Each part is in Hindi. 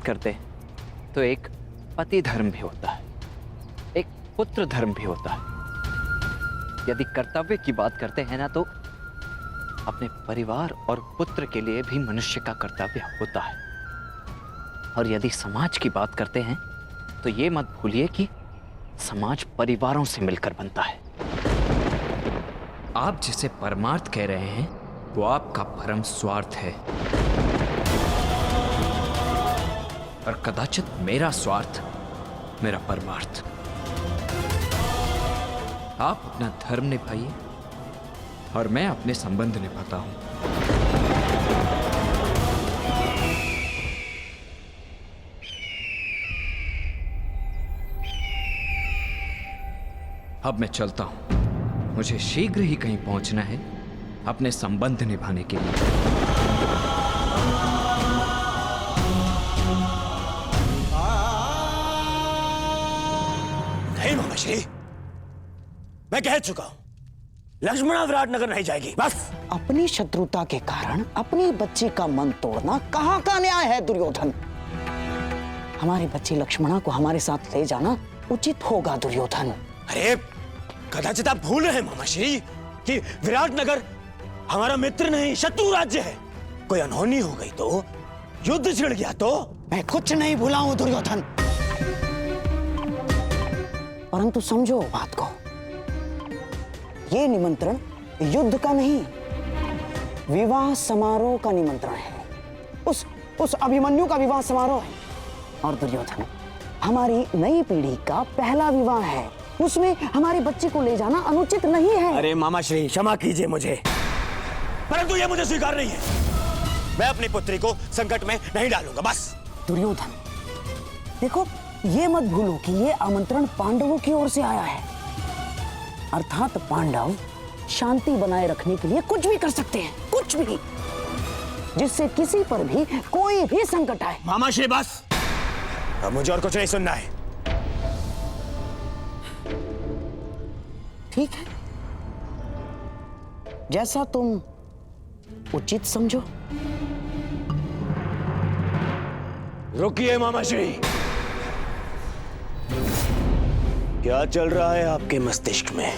बात करते हैं तो एक पति धर्म भी होता है, एक पुत्र धर्म भी होता है। यदि कर्तव्य की बात करते हैं ना, तो अपने परिवार और पुत्र के लिए भी मनुष्य का कर्तव्य होता है। और यदि समाज की बात करते हैं तो ये मत भूलिए कि समाज परिवारों से मिलकर बनता है। आप जिसे परमार्थ कह रहे हैं वो आपका परम स्वार्थ है, और कदाचित मेरा स्वार्थ मेरा परमार्थ। आप अपना धर्म निभाइए और मैं अपने संबंध निभाता हूं। अब मैं चलता हूं, मुझे शीघ्र ही कहीं पहुंचना है अपने संबंध निभाने के लिए। नहीं मामाश्री, मैं कह चुका हूं, लक्ष्मणा विराटनगर नहीं जाएगी, बस। अपनी शत्रुता के कारण अपनी बच्ची का मन तोड़ना कहाँ का न्याय है दुर्योधन? हमारी बच्ची लक्ष्मणा को हमारे साथ ले जाना उचित होगा दुर्योधन। अरे कदाचित आप भूल रहे हैं मामाश्री कि विराटनगर हमारा मित्र नहीं शत्रु राज्य है। कोई अनहोनी हो गई तो, युद्ध छिड़ गया तो। मैं कुछ नहीं भूला हूं दुर्योधन, परंतु समझो बात को, ये निमंत्रण युद्ध का नहीं, विवाह समारोह का निमंत्रण है। उस अभिमन्यु का विवाह समारोह है। और दुर्योधन, हमारी नई पीढ़ी का पहला विवाह है, उसमें हमारी बच्ची को ले जाना अनुचित नहीं है। अरे मामाश्री, क्षमा कीजिए मुझे, परंतु यह मुझे स्वीकार नहीं है। मैं अपनी पुत्री को संकट में नहीं डालूंगा, बस। दुर्योधन, देखो, ये मत भूलो कि ये आमंत्रण पांडवों की ओर से आया है, अर्थात पांडव शांति बनाए रखने के लिए कुछ भी कर सकते हैं, कुछ भी, जिससे किसी पर भी कोई भी संकट आए। मामाश्री बस, अब मुझे और कुछ नहीं सुनना है। ठीक है, जैसा तुम उचित समझो। रुकिए मामाश्री, क्या चल रहा है आपके मस्तिष्क में?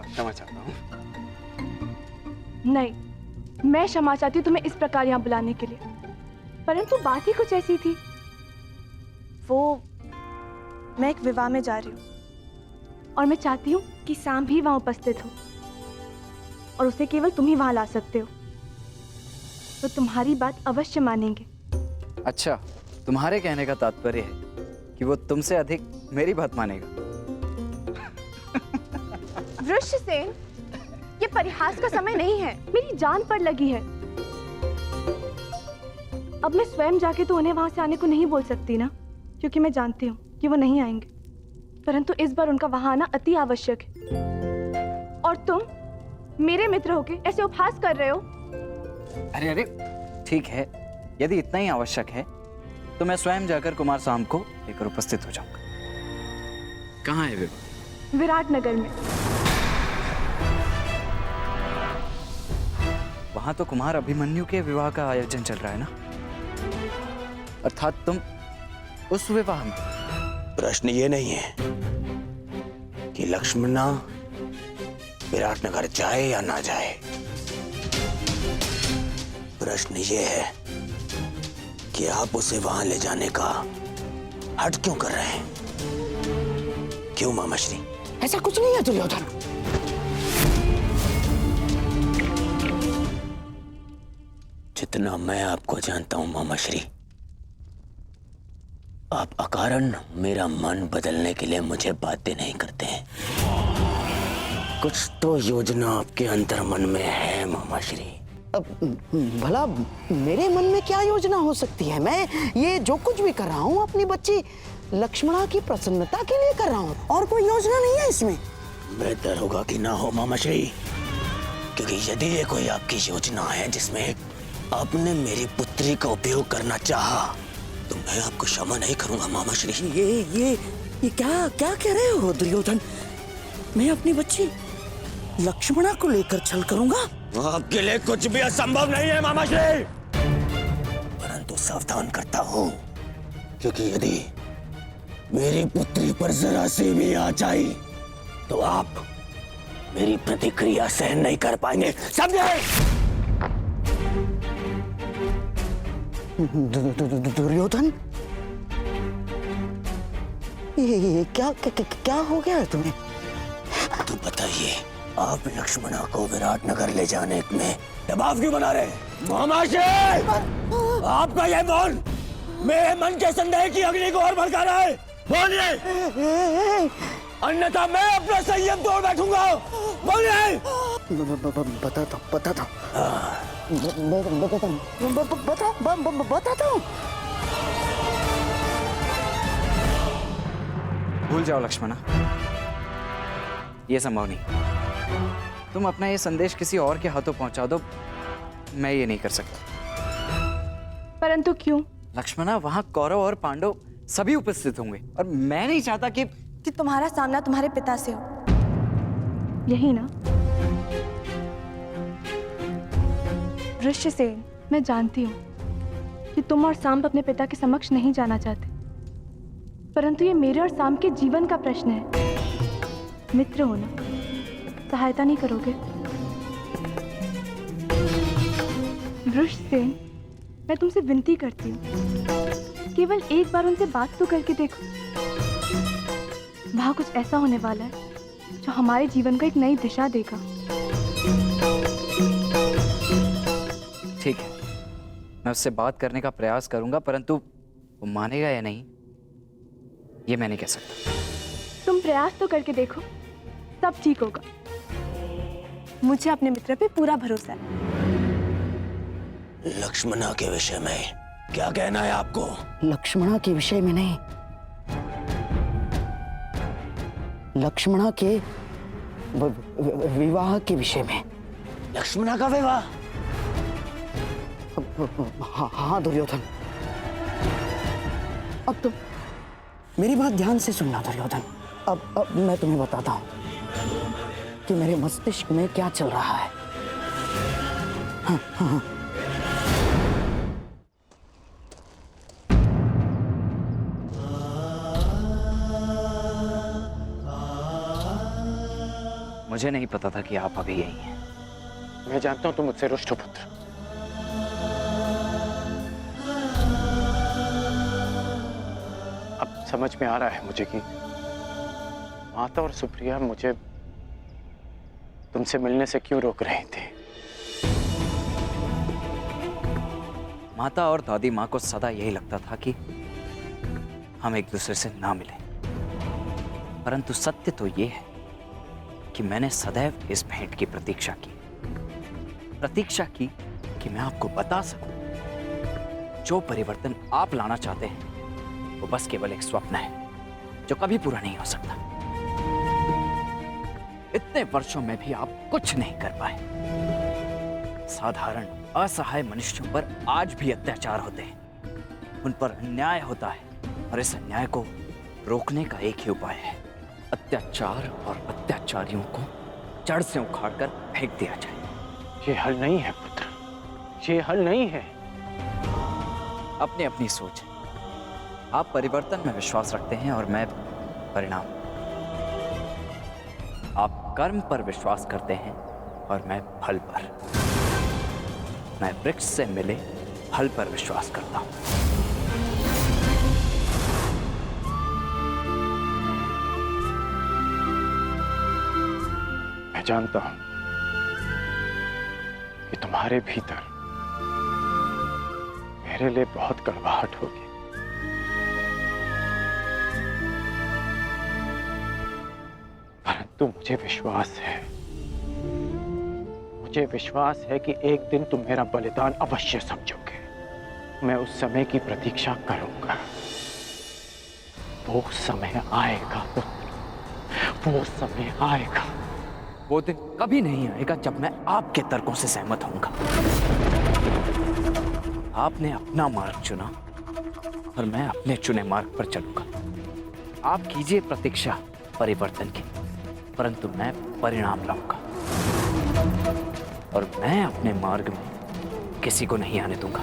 क्षमा चाहता हूँ। नहीं, मैं क्षमा चाहती हूँ तुम्हें इस प्रकार यहाँ बुलाने के लिए, परंतु बात ही कुछ ऐसी थी। मैं एक विवाह में जा रही हूँ और मैं चाहती हूँ कि शाम भी वहाँ उपस्थित हो, और उसे केवल तुम ही वहाँ ला सकते हो, तो तुम्हारी बात अवश्य मानेंगे। अच्छा, तुम्हारे कहने का तात्पर्य है कि वो तुमसे अधिक मेरी बात मानेगा। वृषसेन, ये परिहास का समय नहीं है, मेरी जान पर लगी है। अब मैं स्वयं जाके तो उन्हें वहां से आने को नहीं बोल सकती ना, क्योंकि मैं जानती हूँ कि वो नहीं आएंगे, परंतु इस बार उनका वहां आना अति आवश्यक है। और तुम मेरे मित्र होके ऐसे उपहास कर रहे हो। अरे अरे, ठीक है, यदि इतना ही आवश्यक है तो मैं स्वयं जाकर कुमार साम को लेकर उपस्थित हो जाऊंगा। कहाँ है विवाह? विराटनगर में। वहां तो कुमार अभिमन्यु के विवाह का आयोजन चल रहा है ना, अर्थात तुम उस विवाह में। प्रश्न ये नहीं है कि लक्ष्मणा विराटनगर जाए या ना जाए, प्रश्न ये है कि आप उसे वहां ले जाने का हट क्यों कर रहे हैं? क्यों मामाश्री? ऐसा कुछ नहीं है दुर्योधन। जितना मैं आपको जानता हूं मामाश्री, आप अकारण मेरा मन बदलने के लिए मुझे बातें नहीं करते हैं। कुछ तो योजना आपके अंतर मन में है मामाश्री। अब भला मेरे मन में क्या योजना हो सकती है? मैं ये जो कुछ भी कर रहा हूँ अपनी बच्ची लक्ष्मणा की प्रसन्नता के लिए कर रहा हूँ और कोई योजना नहीं है इसमें। बेहतर होगा कि ना हो मामाश्री, क्योंकि यदि ये कोई आपकी योजना है जिसमें आपने मेरी पुत्री का उपयोग करना चाहा, तो मैं आपको क्षमा नहीं करूंगा मामाश्री। ये क्या क्या कह रहे हो दुर्योधन? मैं अपनी बच्ची लक्ष्मणा को लेकर छल करूंगा? आपके लिए कुछ भी असंभव नहीं है मामाश्री, परंतु सावधान करता हूँ, क्योंकि यदि मेरी पुत्री पर जरा सी भी आँच आई तो आप मेरी प्रतिक्रिया सहन नहीं कर पाएंगे, समझे? दुर्योधन, ये क्या हो गया है तुम्हें? तो बताइए, आप लक्ष्मणा को विराटनगर ले जाने में दबाव क्यों बना रहे? मामाश्री, आपका यह मौन मेरे मन के संदेह की अग्नि को और भड़का रहा है। बोलिए, अन्यथा मैं अपना संयम तोड़ बैठूंगा। बोलिए। बताता हूँ। भूल जाओ लक्ष्मणा, ये संभव नहीं। तुम अपना ये संदेश किसी और के हाथों पहुंचा दो, मैं ये नहीं कर सकता। परंतु क्यों? लक्ष्मणा, वहां कौरव और पांडव सभी उपस्थित होंगे और मैं नहीं चाहता कि तुम्हारा सामना तुम्हारे पिता से हो, यही ना? ऋषिसेन, मैं जानती हूँ कि तुम और सांब अपने पिता के समक्ष नहीं जाना चाहते, परंतु ये मेरे और सांब के जीवन का प्रश्न है। मित्र हो ना, सहायता नहीं करोगे? ऋषिसेन, मैं तुमसे विनती करती हूँ, केवल एक बार उनसे बात तो करके देखो। वहाँ कुछ ऐसा होने वाला है जो हमारे जीवन को एक नई दिशा देगा। ठीक है, मैं उससे बात करने का प्रयास करूंगा, परंतु वो मानेगा या नहीं ये मैं नहीं कह सकता। तुम प्रयास तो करके देखो, सब ठीक होगा। मुझे अपने मित्र पे पूरा भरोसा है। लक्ष्मणा के विषय में क्या कहना है आपको? लक्ष्मणा के विषय में नहीं, लक्ष्मणा के विवाह के विषय में। लक्ष्मणा का विवाह? हाँ दुर्योधन, अब तुम मेरी बात ध्यान से सुनना दुर्योधन। अब मैं तुम्हें बताता हूं कि मेरे मस्तिष्क में क्या चल रहा है। हाँ। मुझे नहीं पता था कि आप अभी यही हैं। मैं जानता हूं तुम मुझसे रुष्ट हो पुत्र। अब समझ में आ रहा है मुझे कि माता और सुप्रिया मुझे तुमसे मिलने से क्यों रोक रहे थे। माता और दादी माँ को सदा यही लगता था कि हम एक दूसरे से ना मिलें, परंतु सत्य तो ये है कि मैंने सदैव इस भेंट की प्रतीक्षा की कि मैं आपको बता सकूं जो परिवर्तन आप लाना चाहते हैं वो बस केवल एक स्वप्न है जो कभी पूरा नहीं हो सकता। इतने वर्षों में भी आप कुछ नहीं कर पाए। साधारण असहाय मनुष्यों पर आज भी अत्याचार होते हैं, उन पर अन्याय होता है और इस अन्याय को रोकने का एक ही उपाय है, अत्याचार और अत्याचारियों को जड़ से उखाड़कर फेंक दिया जाए। ये हल नहीं है पुत्र, ये हल नहीं है। अपनी अपनी सोच है। आप परिवर्तन में विश्वास रखते हैं और मैं परिणाम। आप कर्म पर विश्वास करते हैं और मैं फल पर। मैं वृक्ष से मिले फल पर विश्वास करता हूं। मैं जानता हूं कि तुम्हारे भीतर मेरे लिए बहुत कड़वाहट होगी, परंतु मुझे विश्वास है कि एक दिन तुम मेरा बलिदान अवश्य समझोगे। मैं उस समय की प्रतीक्षा करूंगा। वो समय आएगा पुत्र, वो समय आएगा। वो दिन कभी नहीं आएगा जब मैं आपके तर्कों से सहमत होऊंगा। आपने अपना मार्ग चुना और मैं अपने चुने मार्ग पर चलूंगा। आप कीजिए प्रतीक्षा परिवर्तन की, परंतु मैं परिणाम लाऊंगा और मैं अपने मार्ग में किसी को नहीं आने दूंगा,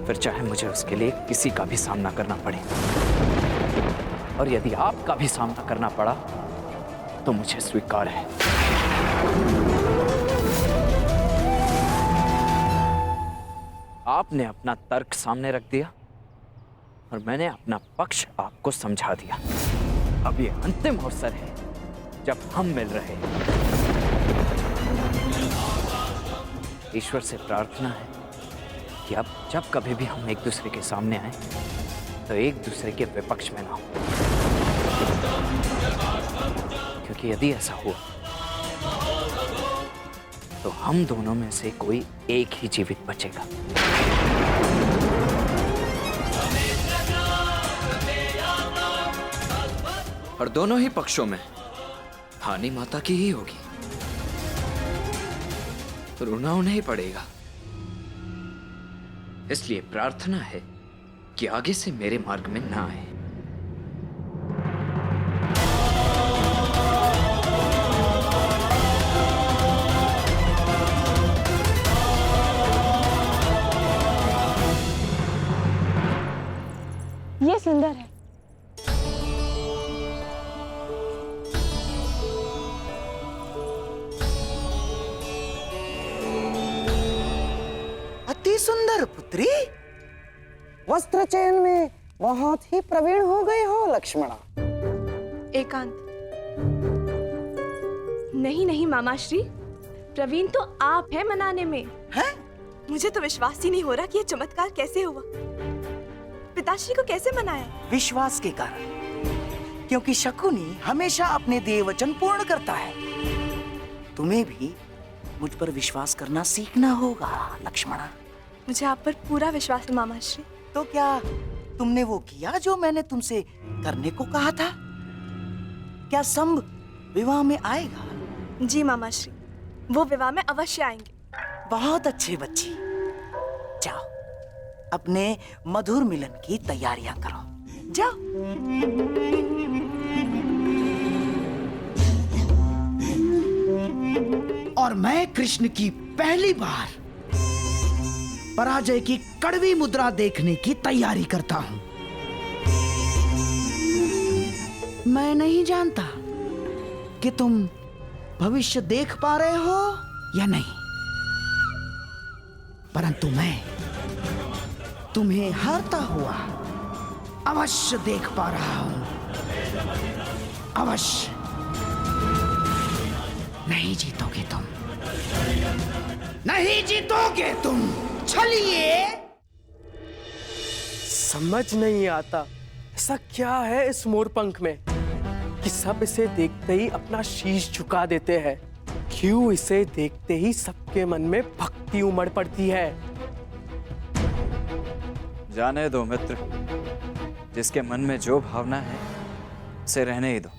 फिर चाहे मुझे उसके लिए किसी का भी सामना करना पड़े। और यदि आपका भी सामना करना पड़ा तो मुझे स्वीकार है। आपने अपना तर्क सामने रख दिया और मैंने अपना पक्ष आपको समझा दिया। अब ये अंतिम अवसर है जब हम मिल रहे हैं। ईश्वर से प्रार्थना है कि अब जब कभी भी हम एक दूसरे के सामने आए तो एक दूसरे के विपक्ष में ना हो, क्योंकि यदि ऐसा हुआ तो हम दोनों में से कोई एक ही जीवित बचेगा। और दोनों ही पक्षों में हानि माता की ही होगी, रोना उन्हें ही पड़ेगा। इसलिए प्रार्थना है कि आगे से मेरे मार्ग में ना आए। ये सुंदर है। अति सुंदर पुत्री, वस्त्र चयन में बहुत ही प्रवीण हो गए हो लक्ष्मणा। एकांत। नहीं नहीं मामाश्री, प्रवीण तो आप हैं मनाने में। हैं? मुझे तो विश्वास ही नहीं हो रहा कि ये चमत्कार कैसे हुआ। पिताश्री को कैसे मनाया? विश्वास के कारण, क्योंकि शकुनी हमेशा अपने देय वचन पूर्ण करता है। तुम्हें भी मुझ पर विश्वास करना सीखना होगा लक्ष्मणा। मुझे आप पर पूरा विश्वास है मामाश्री। तो क्या तुमने वो किया जो मैंने तुमसे करने को कहा था? क्या संभ विवाह में आएगा? जी मामाश्री, वो विवाह में अवश्य आएंगे। बहुत अच्छे बच्चे, जाओ अपने मधुर मिलन की तैयारियां करो, जाओ। और मैं कृष्ण की पहली बार पराजय की कड़वी मुद्रा देखने की तैयारी करता हूं। मैं नहीं जानता कि तुम भविष्य देख पा रहे हो या नहीं, परंतु मैं तुम्हें हारता हुआ अवश्य देख पा रहा हूं। अवश्य। नहीं जीतोगे तुम, नहीं जीतोगे तुम। चलिए। समझ नहीं आता ऐसा क्या है इस मोरपंख में कि सब इसे देखते ही अपना शीश झुका देते हैं। क्यों इसे देखते ही सबके मन में भक्ति उमड़ पड़ती है। जाने दो मित्र, जिसके मन में जो भावना है उसे रहने ही दो।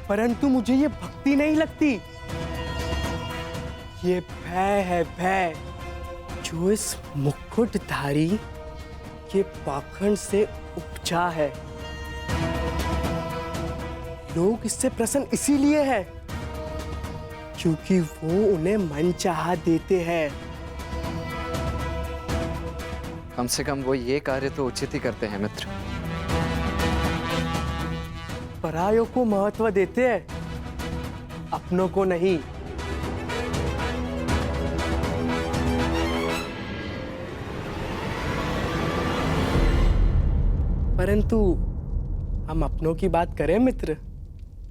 परंतु मुझे ये भक्ति नहीं लगती, ये भय है, भय जो इस मुकुटधारी के पाखंड से उपजा है। लोग इससे प्रसन्न इसीलिए है क्योंकि वो उन्हें मनचाहा देते हैं। कम से कम वो ये कार्य तो उचित ही करते हैं मित्र। परायों को महत्व देते हैं, अपनों को नहीं। परंतु हम अपनों की बात करें मित्र।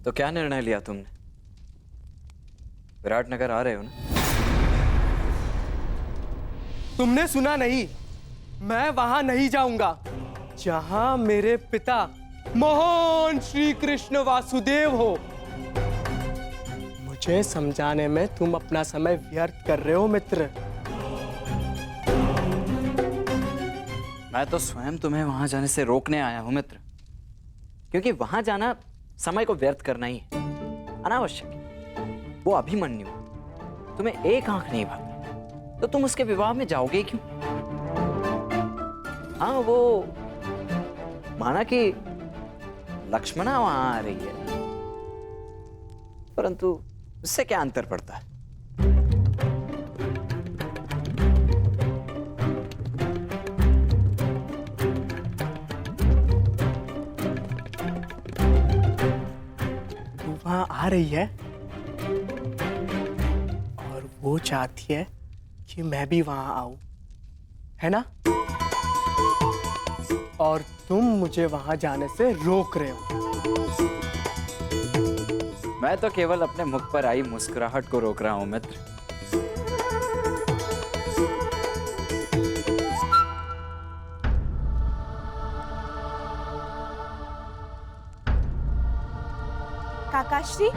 तो क्या निर्णय लिया तुमने? विराटनगर आ रहे हो ना? तुमने सुना नहीं, मैं वहां नहीं जाऊंगा जहां मेरे पिता महान श्री कृष्ण वासुदेव हो। मुझे समझाने में तुम अपना समय व्यर्थ कर रहे हो मित्र। मैं तो स्वयं तुम्हें वहां जाने से रोकने आया हूं मित्र, क्योंकि वहां जाना समय को व्यर्थ करना ही है, अनावश्यक है। वो अभिमन्यु तुम्हें एक आंख नहीं भाती, तो तुम उसके विवाह में जाओगे क्यों? हाँ, वो माना कि लक्ष्मणा वहां आ रही है, परंतु उससे क्या अंतर पड़ता है? तू वहां आ रही है और वो चाहती है कि मैं भी वहां आऊं, है ना? और तुम मुझे वहां जाने से रोक रहे हो। मैं तो केवल अपने मुख पर आई मुस्कुराहट को रोक रहा हूं मित्र। काकाश्री,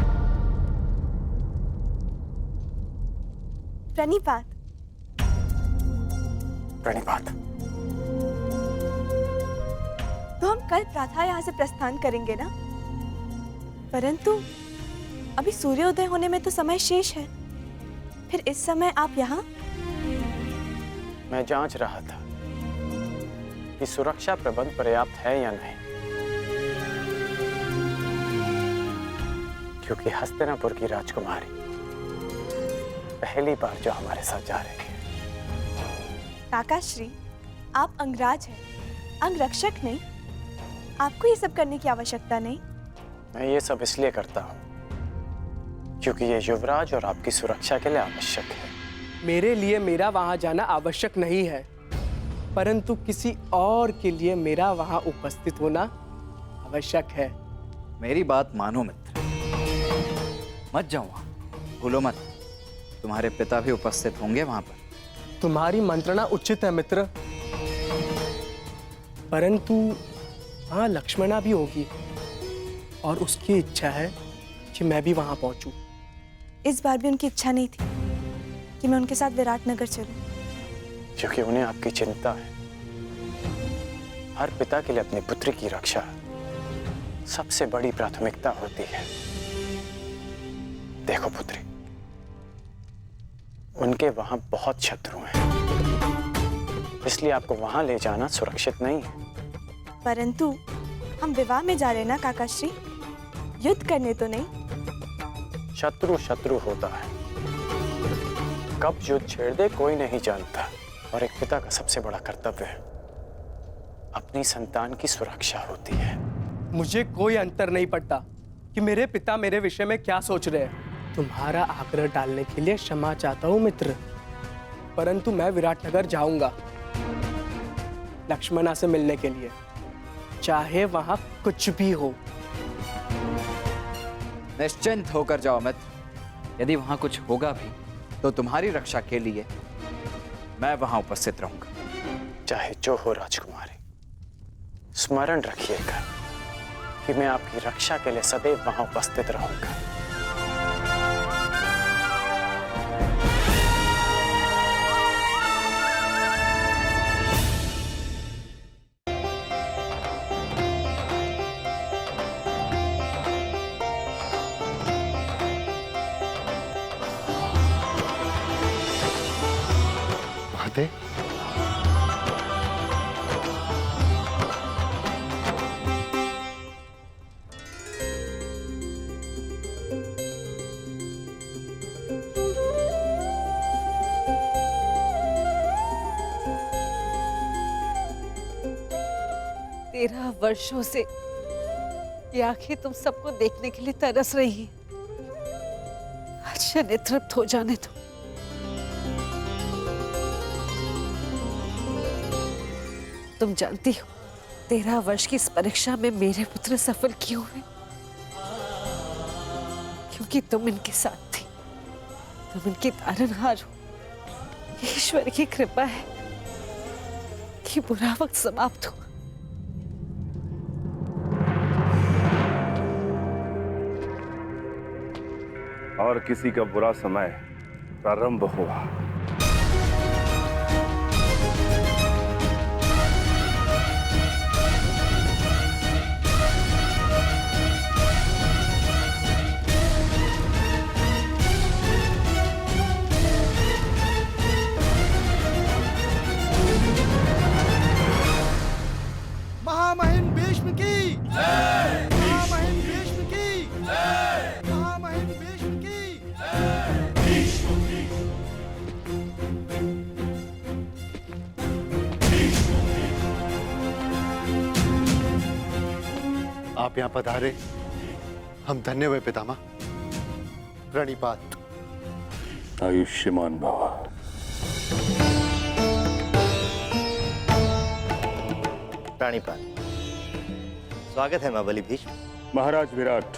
प्रणिपात। प्रणिपात। तो हम कल प्रातः यहाँ से प्रस्थान करेंगे ना? परंतु अभी सूर्योदय होने में तो समय शेष है। फिर इस समय आप यहाँ? मैं जांच रहा था कि सुरक्षा प्रबंध पर्याप्त है या नहीं, क्योंकि हस्तिनापुर की राजकुमारी पहली बार जो हमारे साथ जा रही है। काकाश्री, आप अंगराज हैं, अंगरक्षक नहीं। आपको ये सब करने की आवश्यकता नहीं। मैं ये सब इसलिए करता हूँ क्योंकि ये युवराज और आपकी सुरक्षा के लिए आवश्यक है। मेरे लिए मेरा वहां जाना आवश्यक नहीं है, परंतु किसी और के लिए मेरा वहां उपस्थित होना आवश्यक है। मेरी बात मानो मित्र, मत जाओ वहां, भूलो मत। तुम्हारे पिता भी उपस्थित होंगे वहां पर। तुम्हारी मंत्रणा उचित है मित्र, परंतु हाँ, लक्ष्मणा भी होगी और उसकी इच्छा है कि मैं भी वहां पहुंचूं। इस बार भी उनकी इच्छा नहीं थी कि मैं उनके साथ विराटनगर चलूं। क्योंकि उन्हें आपकी चिंता है। हर पिता के लिए अपनी पुत्री की रक्षा सबसे बड़ी प्राथमिकता होती है। देखो पुत्री, उनके वहां बहुत शत्रु हैं, इसलिए आपको वहां ले जाना सुरक्षित नहीं है। परंतु हम विवाह में जा रहे ना काकाश्री, युद्ध करने तो नहीं। शत्रु शत्रु होता है, कब युद्ध छेड़ दे कोई नहीं जानता। और एक पिता का सबसे बड़ा कर्तव्य अपनी संतान की सुरक्षा होती है। मुझे कोई अंतर नहीं पड़ता कि मेरे पिता मेरे विषय में क्या सोच रहे हैं। तुम्हारा आग्रह डालने के लिए क्षमा चाहता हूं मित्र, परंतु मैं विराटनगर जाऊंगा लक्ष्मणा से मिलने के लिए, चाहे वहां कुछ भी हो। निश्चिंत होकर जाओ मित्र। यदि वहां कुछ होगा भी तो तुम्हारी रक्षा के लिए मैं वहां उपस्थित रहूंगा। चाहे जो हो राजकुमारी, स्मरण रखिएगा कि मैं आपकी रक्षा के लिए सदैव वहां उपस्थित रहूंगा। महादेव, तेरह वर्षों से ये आंखें तुम सबको देखने के लिए तरस रही हैं। अच्छा, नेतृत्व हो जाने दो। तुम जानती हो 13 वर्ष की इस परीक्षा में मेरे पुत्र सफल क्यों हुए? क्योंकि तुम इनके साथ थी, तुम इनकी तारनहार हो। ईश्वर की कृपा है कि बुरा वक्त समाप्त हुआ। और किसी का बुरा समय प्रारंभ हुआ। महामहिम भीष्म की जय। महामहिम भीष्म की जय। महामहिम भीष्म की आप यहाँ पधारे, हम धन्य हुए पितामह। प्रणिपात। आयुष्मान भव। प्रणिपात। स्वागत है महाबली भीष्म। महाराज विराट,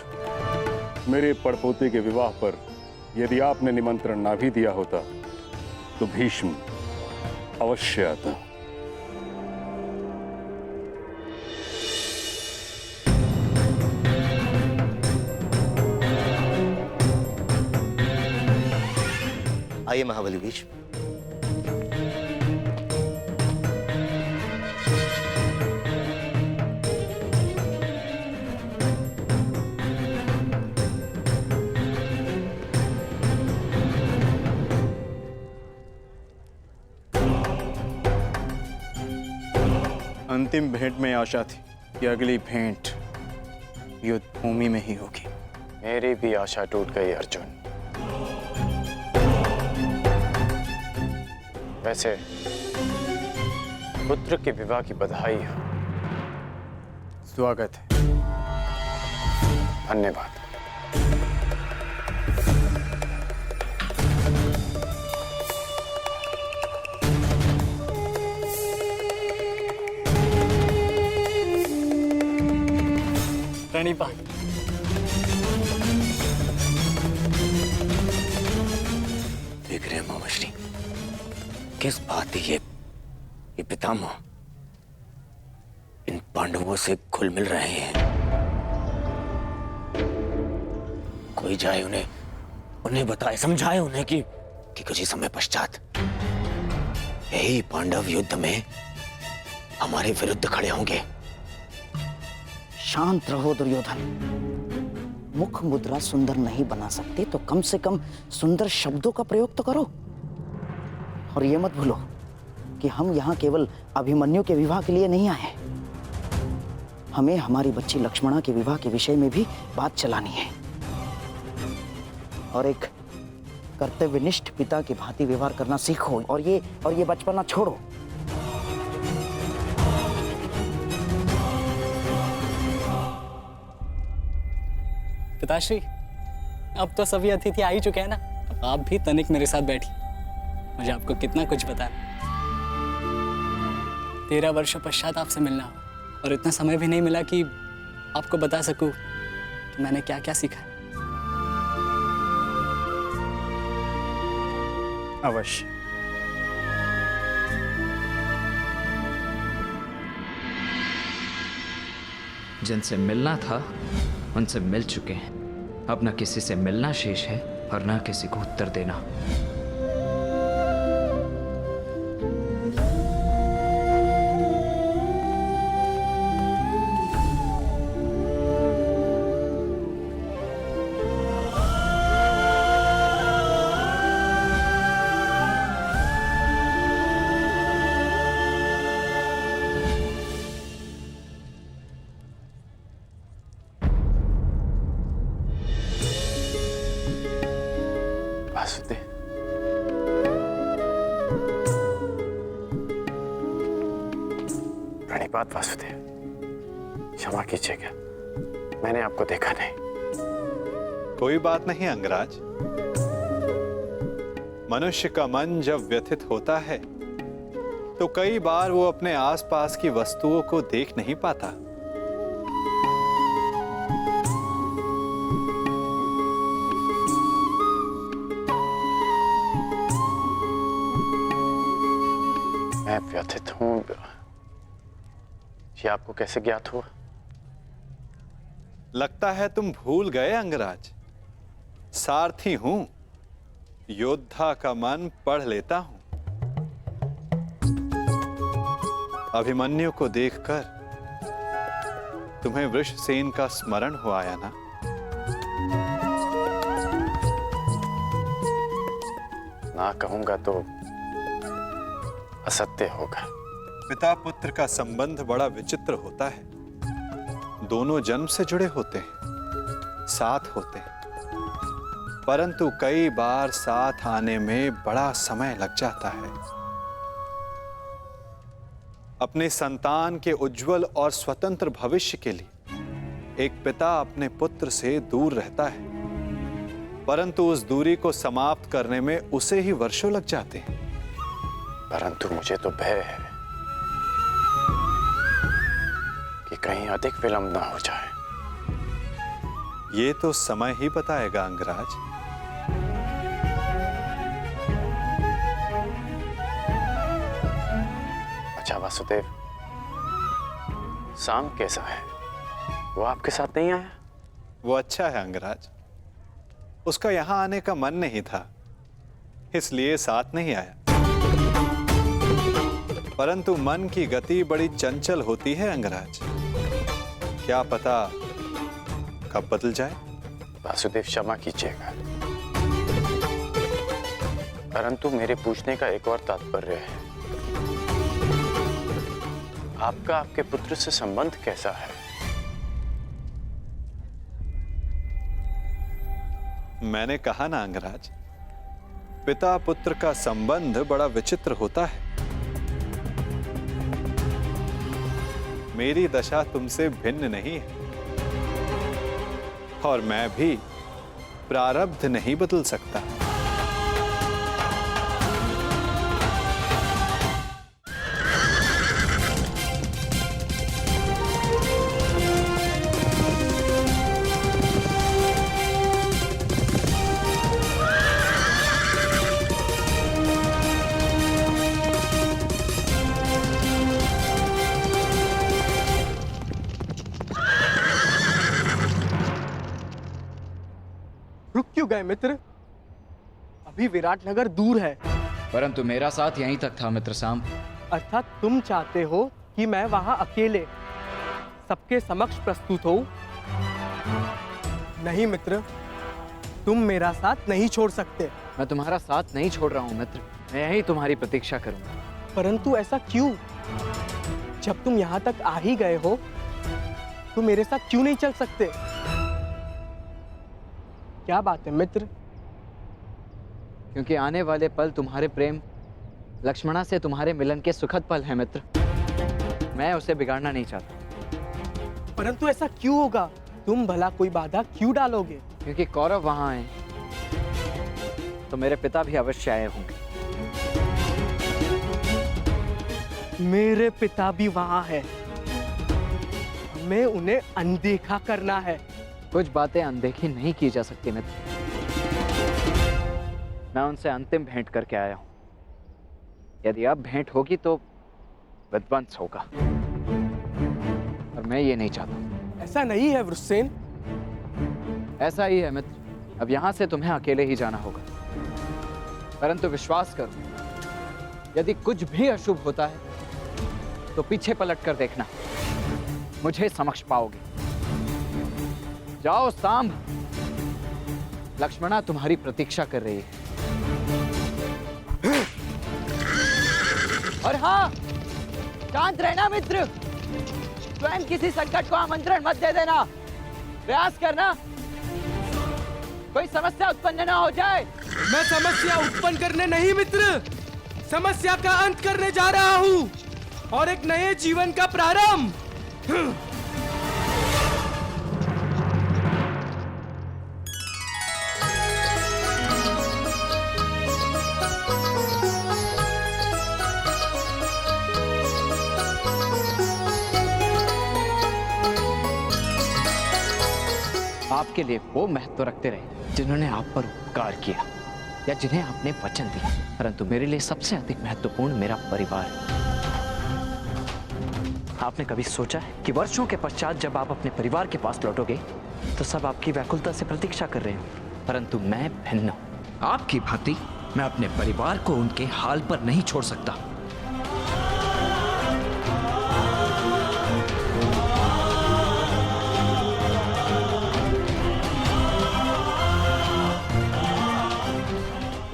मेरे पड़पोते के विवाह पर यदि आपने निमंत्रण ना भी दिया होता तो भीष्म अवश्य आता। आइए महाबली भीष्म। अंतिम भेंट में आशा थी कि अगली भेंट युद्ध भूमि में ही होगी। मेरी भी आशा टूट गई अर्जुन। वैसे पुत्र के विवाह की बधाई हो। स्वागत है। धन्यवाद। प्रणिपात। देख रहे हैं मामाश्री, किस बात की ये पितामह इन पांडवों से घुल मिल रहे हैं। कोई जाए उन्हें बताए, समझाए उन्हें कि कुछ ही समय पश्चात यही पांडव युद्ध में हमारे विरुद्ध खड़े होंगे। शांत रहो दुर्योधन। मुख मुद्रा सुंदर नहीं बना सकते तो कम से कम सुंदर शब्दों का प्रयोग तो करो। और ये मत भूलो कि हम यहाँ केवल अभिमन्यु के विवाह के लिए नहीं आए। हमें हमारी बच्ची लक्ष्मणा के विवाह के विषय में भी बात चलानी है। और एक कर्तव्यनिष्ठ पिता की भांति व्यवहार करना सीखो और ये बचपना छोड़ो। पिताश्री, अब तो सभी अतिथि आ ही चुके हैं ना, अब आप भी तनिक मेरे साथ बैठिए। मुझे आपको कितना कुछ पता है। 13 वर्षों पश्चात आपसे मिलना हो और इतना समय भी नहीं मिला कि आपको बता सकूं कि मैंने क्या क्या सीखा है। अवश्य। जिनसे मिलना था उनसे मिल चुके हैं। अब न किसी से मिलना शेष है और न किसी को उत्तर देना। वासुदेव, प्रणिपात वासुदेव, क्षमा कीजिएगा, मैंने आपको देखा नहीं। कोई बात नहीं अंगराज। मनुष्य का मन जब व्यथित होता है तो कई बार वो अपने आसपास की वस्तुओं को देख नहीं पाता। मैं व्यथित हूं, ये आपको कैसे ज्ञात हुआ? लगता है तुम भूल गए अंगराज। सारथी हूं, योद्धा का मन पढ़ लेता हूं। अभिमन्यु को देखकर तुम्हें वृषसेन का स्मरण हो आया ना? ना कहूंगा तो असत्य होगा। पिता पुत्र का संबंध बड़ा विचित्र होता है। दोनों जन्म से जुड़े होते हैं, साथ होते हैं, परंतु कई बार साथ आने में बड़ा समय लग जाता है। अपने संतान के उज्जवल और स्वतंत्र भविष्य के लिए एक पिता अपने पुत्र से दूर रहता है, परंतु उस दूरी को समाप्त करने में उसे ही वर्षों लग जाते हैं। परंतु मुझे तो भय है कि कहीं अधिक विलंब ना हो जाए। ये तो समय ही बताएगा अंगराज। अच्छा वासुदेव, शाम कैसा है? वो आपके साथ नहीं आया? वो अच्छा है अंगराज। उसका यहां आने का मन नहीं था, इसलिए साथ नहीं आया। परंतु मन की गति बड़ी चंचल होती है अंगराज। क्या पता कब बदल जाए। वासुदेव क्षमा कीजिएगा, परंतु मेरे पूछने का एक और तात्पर्य है। आपका आपके पुत्र से संबंध कैसा है? मैंने कहा ना अंगराज, पिता पुत्र का संबंध बड़ा विचित्र होता है। मेरी दशा तुमसे भिन्न नहीं है और मैं भी प्रारब्ध नहीं बदल सकता। रुक क्यों गए मित्र? अभी विराटनगर दूर है। परंतु मेरा साथ यहीं तक था मित्र सांब। अर्थात तुम चाहते हो कि मैं वहां अकेले सबके समक्ष प्रस्तुत हो? नहीं मित्र, तुम मेरा साथ नहीं छोड़ सकते। मैं तुम्हारा साथ नहीं छोड़ रहा हूँ मित्र, मैं यहीं तुम्हारी प्रतीक्षा करूंगा। परंतु ऐसा क्यों? जब तुम यहाँ तक आ ही गए हो तो मेरे साथ क्यों नहीं चल सकते? क्या बात है मित्र? क्योंकि आने वाले पल तुम्हारे प्रेम लक्ष्मणा से तुम्हारे मिलन के सुखद पल हैं मित्र। मैं उसे बिगाड़ना नहीं चाहता। परंतु ऐसा क्यों होगा? तुम भला कोई बाधा क्यों डालोगे? क्योंकि कौरव वहां आए तो मेरे पिता भी अवश्य आए होंगे। मेरे पिता भी वहां है। हमें उन्हें अनदेखा करना है। कुछ बातें अनदेखी नहीं की जा सकती मित्र। मैं उनसे अंतिम भेंट करके आया हूं। यदि अब भेंट होगी तो विध्वंस होगा, और मैं ये नहीं चाहता। ऐसा नहीं है वृषसेन। ऐसा ही है मित्र। अब यहां से तुम्हें अकेले ही जाना होगा, परंतु विश्वास करो, यदि कुछ भी अशुभ होता है तो पीछे पलट कर देखना, मुझे समक्ष पाओगे। जाओ सांब, लक्ष्मणा तुम्हारी प्रतीक्षा कर रही है। और हाँ, शांत रहना मित्र। स्वयं किसी संकट को आमंत्रण मत दे देना। प्रयास करना कोई समस्या उत्पन्न ना हो जाए। मैं समस्या उत्पन्न करने नहीं मित्र, समस्या का अंत करने जा रहा हूँ और एक नए जीवन का प्रारंभ। आपके लिए वो महत्व रखते रहे जिन्होंने आप पर उपकार किया या जिन्हें आपने वचन दिया, परंतु मेरे लिए सबसे अधिक महत्वपूर्ण मेरा परिवार है। आपने कभी सोचा है कि वर्षों के पश्चात जब आप अपने परिवार के पास लौटोगे तो सब आपकी व्याकुलता से प्रतीक्षा कर रहे हो? परंतु मैं भिन्न हूं। आपकी भांति मैं अपने परिवार को उनके हाल पर नहीं छोड़ सकता।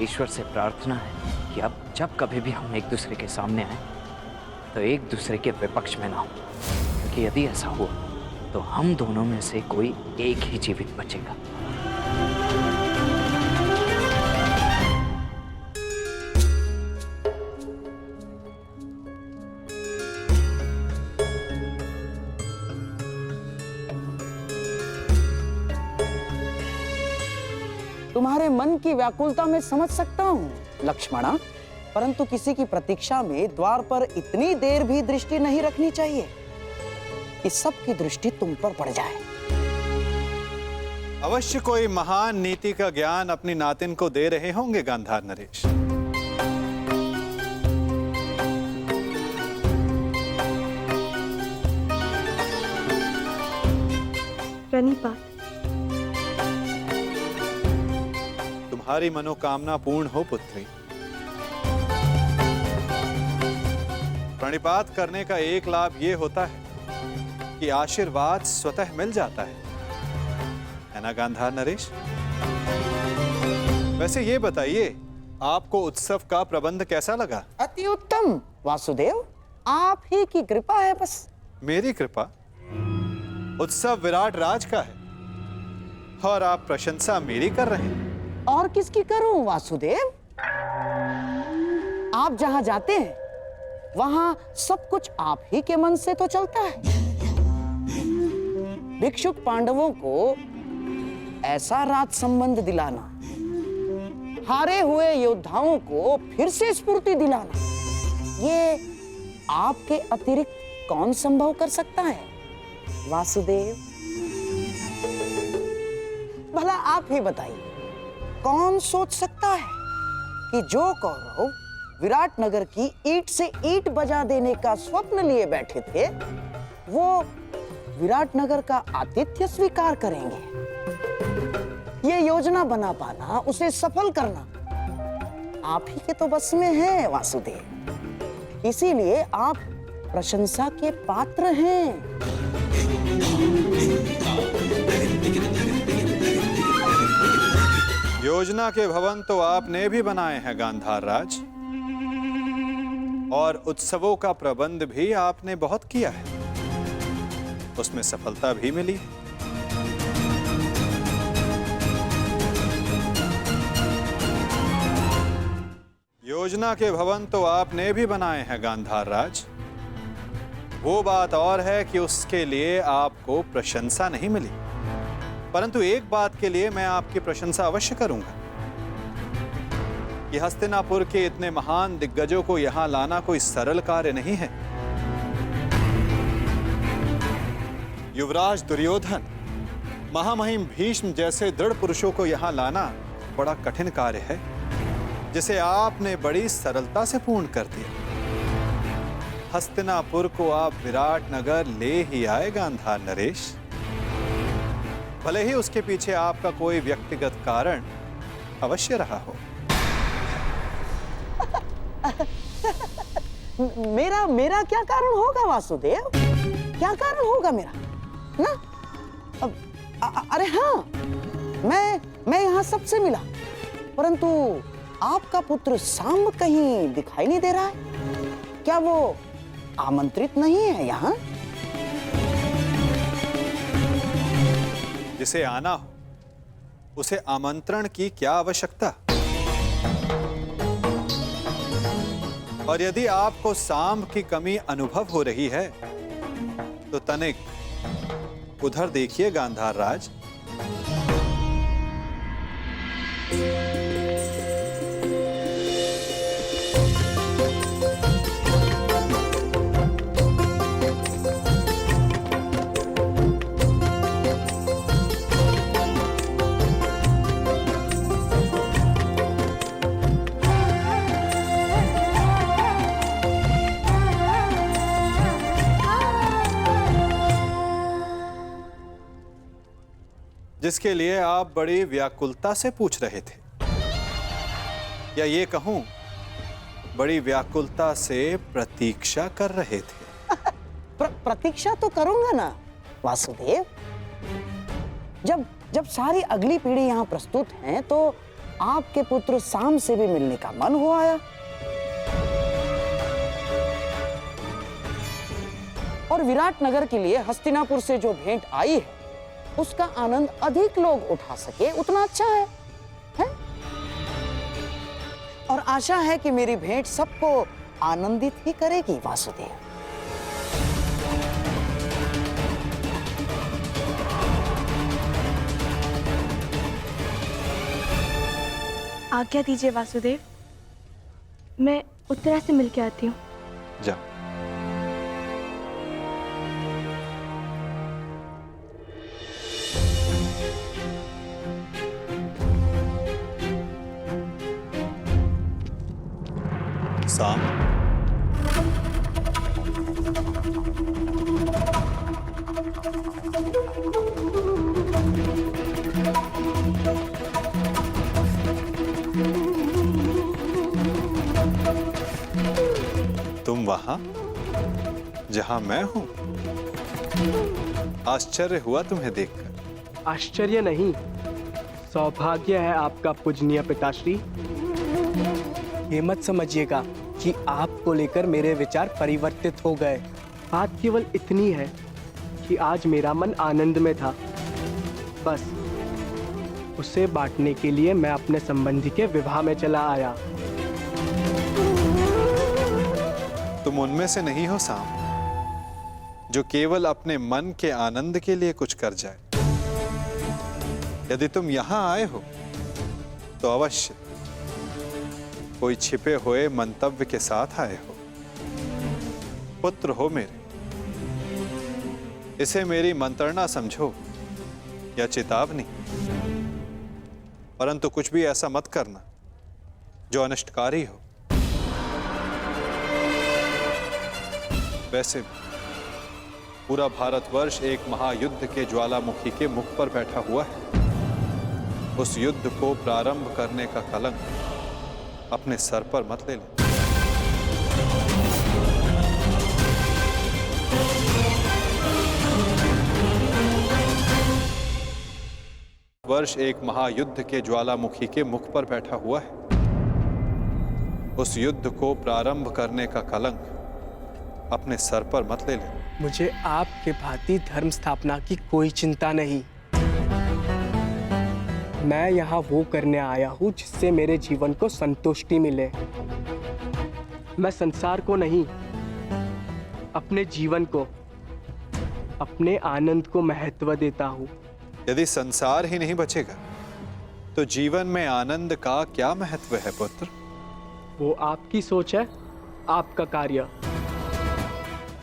ईश्वर से प्रार्थना है कि अब जब कभी भी हम एक दूसरे के सामने आए तो एक दूसरे के विपक्ष में ना हो, क्योंकि यदि ऐसा हुआ तो हम दोनों में से कोई एक ही जीवित बचेगा। तुम्हारे मन की व्याकुलता मैं समझ सकता हूँ लक्ष्मणा, परंतु किसी की प्रतीक्षा में द्वार पर इतनी देर भी दृष्टि नहीं रखनी चाहिए कि सबकी दृष्टि तुम पर पड़ जाए। अवश्य कोई महान नीति का ज्ञान अपनी नातिन को दे रहे होंगे गांधार नरेश। प्रणिपात। तुम्हारी मनोकामना पूर्ण हो पुत्री। प्रणिपात करने का एक लाभ ये होता है कि आशीर्वाद स्वतः मिल जाता है ना गांधार नरेश? वैसे ये बताइए, आपको उत्सव का प्रबंध कैसा लगा? अति उत्तम वासुदेव, आप ही की कृपा है बस। मेरी कृपा? उत्सव विराट राज का है और आप प्रशंसा मेरी कर रहे हैं। और किसकी करूं वासुदेव? आप जहां जाते हैं वहां सब कुछ आप ही के मन से तो चलता है। भिक्षुक पांडवों को ऐसा राज संबंध दिलाना, हारे हुए योद्धाओं को फिर से स्फूर्ति दिलाना, ये आपके अतिरिक्त कौन संभव कर सकता है वासुदेव? भला आप ही बताइए, कौन सोच सकता है कि जो कौरव विराट नगर की ईंट से ईंट बजा देने का स्वप्न लिए बैठे थे, वो विराट नगर का आतिथ्य स्वीकार करेंगे? ये योजना बना पाना, उसे सफल करना आप ही के तो बस में है वासुदेव। इसीलिए आप प्रशंसा के पात्र हैं। योजना के भवन तो आपने भी बनाए हैं गांधार राज, और उत्सवों का प्रबंध भी आपने बहुत किया है, उसमें सफलता भी मिली। योजना के भवन तो आपने भी बनाए हैं गांधार राज, वो बात और है कि उसके लिए आपको प्रशंसा नहीं मिली, परंतु एक बात के लिए मैं आपकी प्रशंसा अवश्य करूंगा कि हस्तिनापुर के इतने महान दिग्गजों को यहां लाना कोई सरल कार्य नहीं है। युवराज दुर्योधन, महामहिम भीष्म जैसे दृढ़ पुरुषों को यहां लाना बड़ा कठिन कार्य है, जिसे आपने बड़ी सरलता से पूर्ण कर दिया। हस्तिनापुर को आप विराट नगर ले ही आए गांधार नरेश, भले ही उसके पीछे आपका कोई व्यक्तिगत कारण अवश्य रहा हो। मेरा क्या कारण होगा वासुदेव? क्या कारण होगा मेरा ना? अरे हाँ, मैं यहाँ सबसे मिला, परंतु आपका पुत्र सांब कहीं दिखाई नहीं दे रहा है। क्या वो आमंत्रित नहीं है यहाँ? जिसे आना हो उसे आमंत्रण की क्या आवश्यकता? और यदि आपको सांब की कमी अनुभव हो रही है तो तनिक उधर देखिए गांधार राज। जिसके लिए आप बड़ी व्याकुलता से पूछ रहे थे, या ये कहूं बड़ी व्याकुलता से प्रतीक्षा कर रहे थे। प्रतीक्षा तो करूंगा ना वासुदेव। जब जब सारी अगली पीढ़ी यहाँ प्रस्तुत है तो आपके पुत्र साम से भी मिलने का मन हो आया। और विराट नगर के लिए हस्तिनापुर से जो भेंट आई है उसका आनंद अधिक लोग उठा सके उतना अच्छा है? और आशा है कि मेरी भेंट सबको आनंदित ही करेगी वासुदेव। आज्ञा दीजिए वासुदेव, मैं उत्तरा से मिलके आती हूँ। जाओ। साम, तुम वहां जहां मैं हूं? आश्चर्य हुआ तुम्हें देखकर। आश्चर्य नहीं, सौभाग्य है आपका पूजनीय पिताश्री। ये मत समझिएगा कि आपको लेकर मेरे विचार परिवर्तित हो गए। बात केवल इतनी है कि आज मेरा मन आनंद में था, बस उसे बांटने के लिए मैं अपने संबंधी के विवाह में चला आया। तुम उनमें से नहीं हो साम, जो केवल अपने मन के आनंद के लिए कुछ कर जाए। यदि तुम यहां आए हो तो अवश्य कोई छिपे हुए मंतव्य के साथ आए हो। पुत्र हो मेरे, इसे मेरी मंत्रणा समझो या चेतावनी, परंतु कुछ भी ऐसा मत करना जो अनिष्टकारी हो। वैसे पूरा भारतवर्ष एक महायुद्ध के ज्वालामुखी के मुख पर बैठा हुआ है। उस युद्ध को प्रारंभ करने का कलंक अपने सर पर मत ले लें। वर्ष एक महायुद्ध के ज्वालामुखी के मुख पर बैठा हुआ है। उस युद्ध को प्रारंभ करने का कलंक अपने सर पर मत ले लें। मुझे आपके भांति धर्म स्थापना की कोई चिंता नहीं। मैं यहाँ वो करने आया हूँ जिससे मेरे जीवन को संतुष्टि मिले। मैं संसार को नहीं, अपने जीवन को, अपने आनंद को महत्व देता हूँ। यदि संसार ही नहीं बचेगा तो जीवन में आनंद का क्या महत्व है पुत्र? वो आपकी सोच है, आपका कार्य।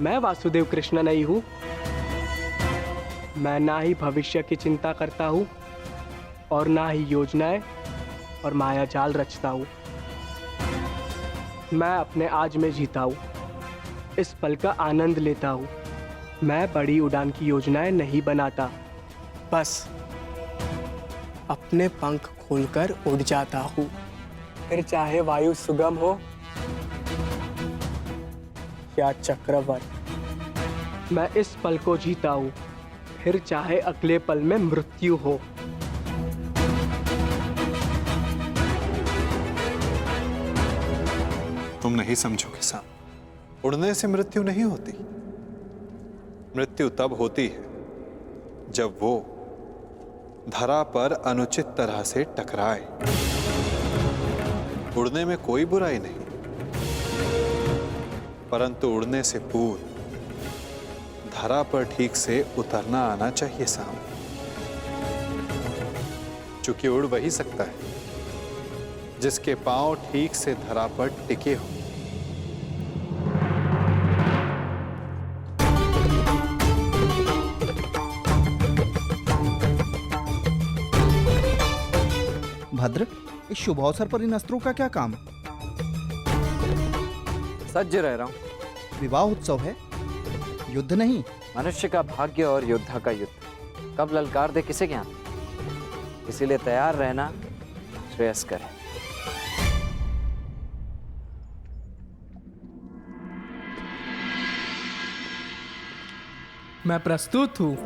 मैं वासुदेव कृष्ण नहीं हूँ। मैं ना ही भविष्य की चिंता करता हूँ और ना ही योजनाएं और माया जाल रचता हूँ। मैं अपने आज में जीता हूँ, इस पल का आनंद लेता हूँ। मैं बड़ी उड़ान की योजनाएं नहीं बनाता, बस अपने पंख खोलकर उड़ जाता हूँ। फिर चाहे वायु सुगम हो या चक्रवात, मैं इस पल को जीता हूँ। फिर चाहे अगले पल में मृत्यु हो। तुम नहीं समझोगे साम, उड़ने से मृत्यु नहीं होती। मृत्यु तब होती है जब वो धरा पर अनुचित तरह से टकराए। उड़ने में कोई बुराई नहीं, परंतु उड़ने से पूर्व धरा पर ठीक से उतरना आना चाहिए साम। चूंकि उड़ वही सकता है जिसके पांव ठीक से धरा पर टिके हो। भद्र, इस शुभ अवसर पर इन अस्त्रों का क्या काम? सज्ज रह रहा हूं। विवाह उत्सव है, युद्ध नहीं। मनुष्य का भाग्य और योद्धा का युद्ध कब ललकार दे किसे ज्ञान। इसीलिए तैयार रहना श्रेयस्कर है। मैं प्रस्तुत हूँ।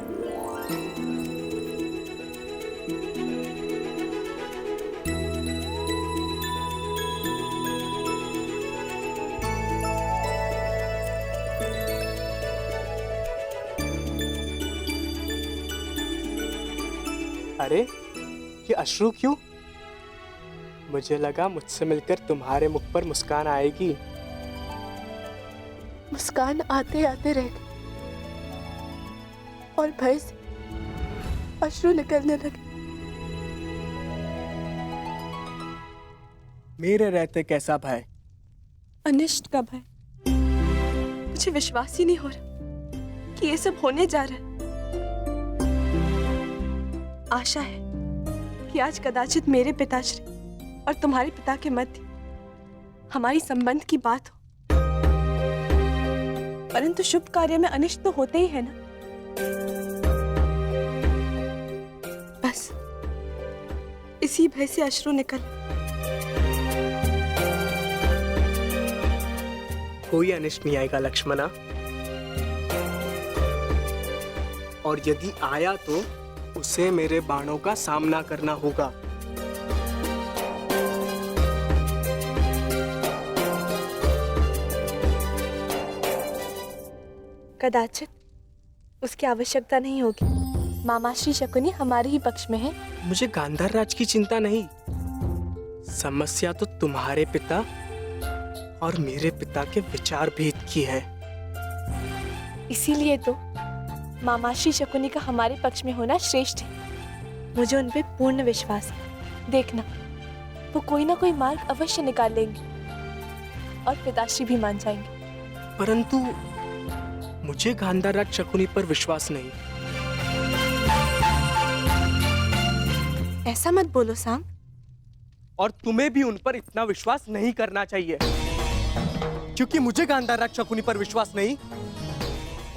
अरे ये अश्रु क्यों? मुझे लगा मुझसे मिलकर तुम्हारे मुख पर मुस्कान आएगी। मुस्कान आते आते रह गई और भय से अश्रु निकलने लगे। मेरे रहते कैसा भय? अनिष्ट का भय। मुझे विश्वास ही नहीं हो रहा कि ये सब होने जा रहा है। आशा है कि आज कदाचित मेरे पिताश्री और तुम्हारे पिता के मध्य हमारी संबंध की बात हो, परंतु शुभ कार्य में अनिष्ट तो होते ही है ना। बस इसी भय से अश्रु निकल। कोई अनिष्ट नहीं आएगा लक्ष्मणा, और यदि आया तो उसे मेरे बाणों का सामना करना होगा। कदाचित उसकी आवश्यकता नहीं होगी। मामाश्री शकुनी हमारे ही पक्ष में है। मुझे गांधार राज की चिंता नहीं, समस्या तो तुम्हारे पिता और मेरे पिता के विचार भेद की है। इसीलिए तो मामाश्री शकुनी का हमारे पक्ष में होना श्रेष्ठ है। मुझे उन पे पूर्ण विश्वास है। देखना, वो कोई ना कोई मार्ग अवश्य निकाल लेंगे और पिताश्री भी मान जाएंगे। परंतु मुझे गांधार राज शकुनी पर विश्वास नहीं। ऐसा मत बोलो साम। और तुम्हें भी उन पर इतना विश्वास नहीं करना चाहिए, क्योंकि मुझे गांधार राज शकुनी पर विश्वास नहीं,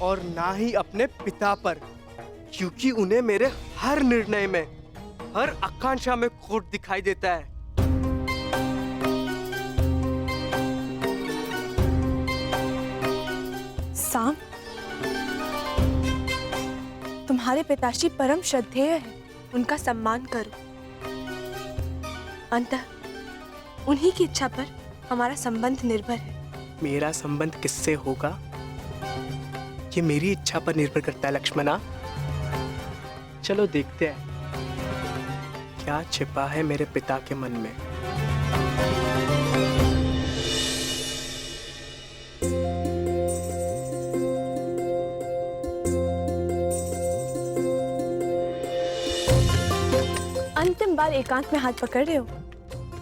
और ना ही अपने पिता पर, क्योंकि उन्हें मेरे हर निर्णय में, हर आकांक्षा में खोट दिखाई देता है। साम, तुम्हारे पिताश्री परम श्रद्धेय है, उनका सम्मान करो। अंततः उन्हीं की इच्छा पर हमारा संबंध निर्भर है। मेरा संबंध किससे होगा ये मेरी इच्छा पर निर्भर करता है लक्ष्मणा। चलो देखते हैं क्या छिपा है मेरे पिता के मन में। अंतिम बार एकांत में हाथ पकड़ रहे हो,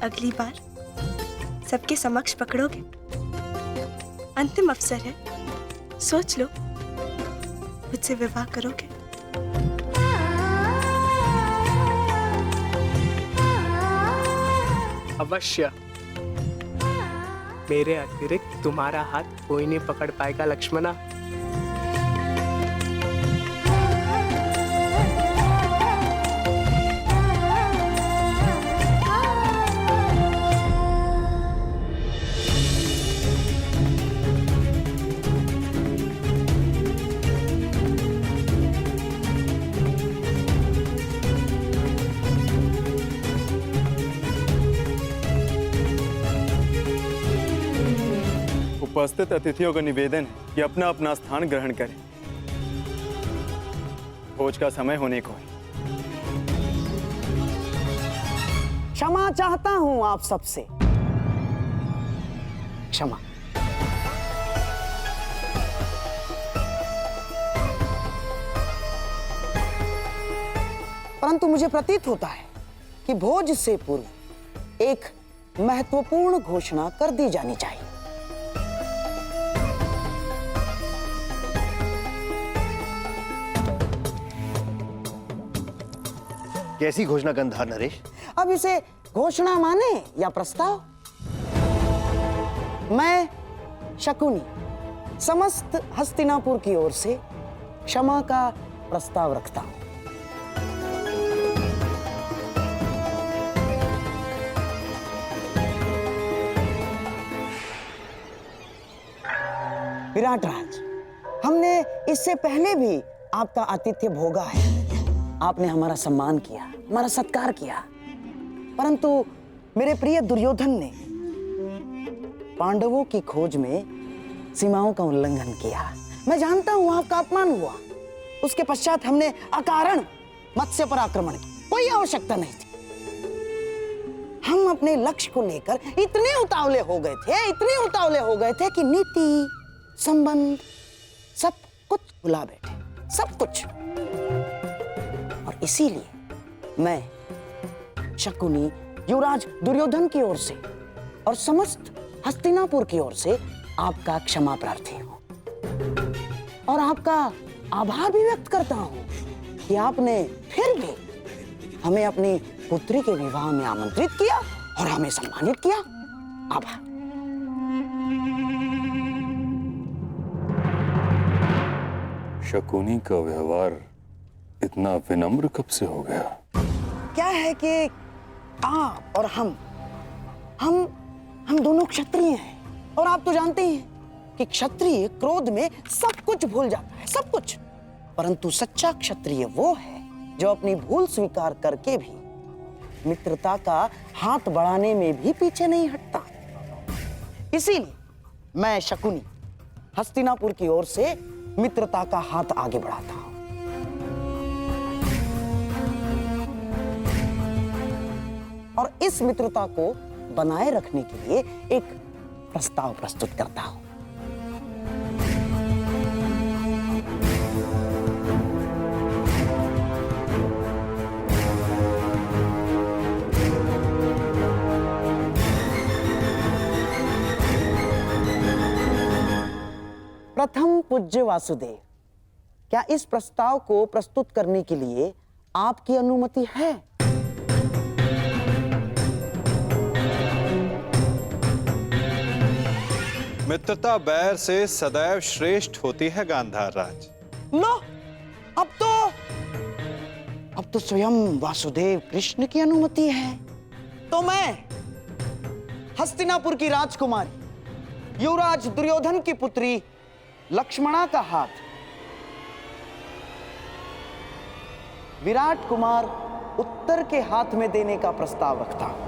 अगली बार सबके समक्ष पकड़ोगे। अंतिम अवसर है, सोच लो, मुझसे विवाह करोगे? अवश्य। मेरे अतिरिक्त तुम्हारा हाथ कोई नहीं पकड़ पाएगा लक्ष्मणा। उपस्थित अतिथियों का निवेदन है कि अपना अपना स्थान ग्रहण करें। भोज का समय होने को है। क्षमा चाहता हूं आप सबसे, क्षमा। परंतु मुझे प्रतीत होता है कि भोज से पूर्व एक महत्वपूर्ण घोषणा कर दी जानी चाहिए। कैसी घोषणा गंधार नरेश? अब इसे घोषणा माने या प्रस्ताव? मैं शकुनी समस्त हस्तिनापुर की ओर से क्षमा का प्रस्ताव रखता हूं। विराट राज, हमने इससे पहले भी आपका आतिथ्य भोगा है। आपने हमारा सम्मान किया, हमारा सत्कार किया, परंतु मेरे प्रिय दुर्योधन ने पांडवों की खोज में सीमाओं का उल्लंघन किया। मैं जानता हूं आपका अपमान हुआ। उसके पश्चात हमने अकारण मत्स्य पर आक्रमण किया, कोई आवश्यकता नहीं थी। हम अपने लक्ष्य को लेकर इतने उतावले हो गए थे कि नीति, संबंध, सब कुछ भुला बैठे, सब कुछ। और इसीलिए मैं शकुनी, युवराज दुर्योधन की ओर से और समस्त हस्तिनापुर की ओर से आपका क्षमा प्रार्थी हूं और आपका आभार भी व्यक्त करता हूं कि आपने फिर भी हमें अपनी पुत्री के विवाह में आमंत्रित किया और हमें सम्मानित किया। आभार। शकुनी का व्यवहार इतना विनम्र कब से हो गया? क्या है कि आप और हम दोनों क्षत्रिय हैं और आप तो जानते ही हैं कि क्षत्रिय क्रोध में सब कुछ भूल जाता है, सब कुछ। परंतु सच्चा क्षत्रिय वो है जो अपनी भूल स्वीकार करके भी मित्रता का हाथ बढ़ाने में भी पीछे नहीं हटता। इसीलिए मैं शकुनी हस्तिनापुर की ओर से मित्रता का हाथ आगे बढ़ाता हूं। और इस मित्रता को बनाए रखने के लिए एक प्रस्ताव प्रस्तुत करता हूं। प्रथम पूज्य वासुदेव, क्या इस प्रस्ताव को प्रस्तुत करने के लिए आपकी अनुमति है? मित्रता बैर से सदैव श्रेष्ठ होती है गांधार राज। लो, अब तो स्वयं वासुदेव कृष्ण की अनुमति है। तो मैं हस्तिनापुर की राजकुमारी युवराज दुर्योधन की पुत्री लक्ष्मणा का हाथ विराट कुमार उत्तर के हाथ में देने का प्रस्ताव रखता हूं।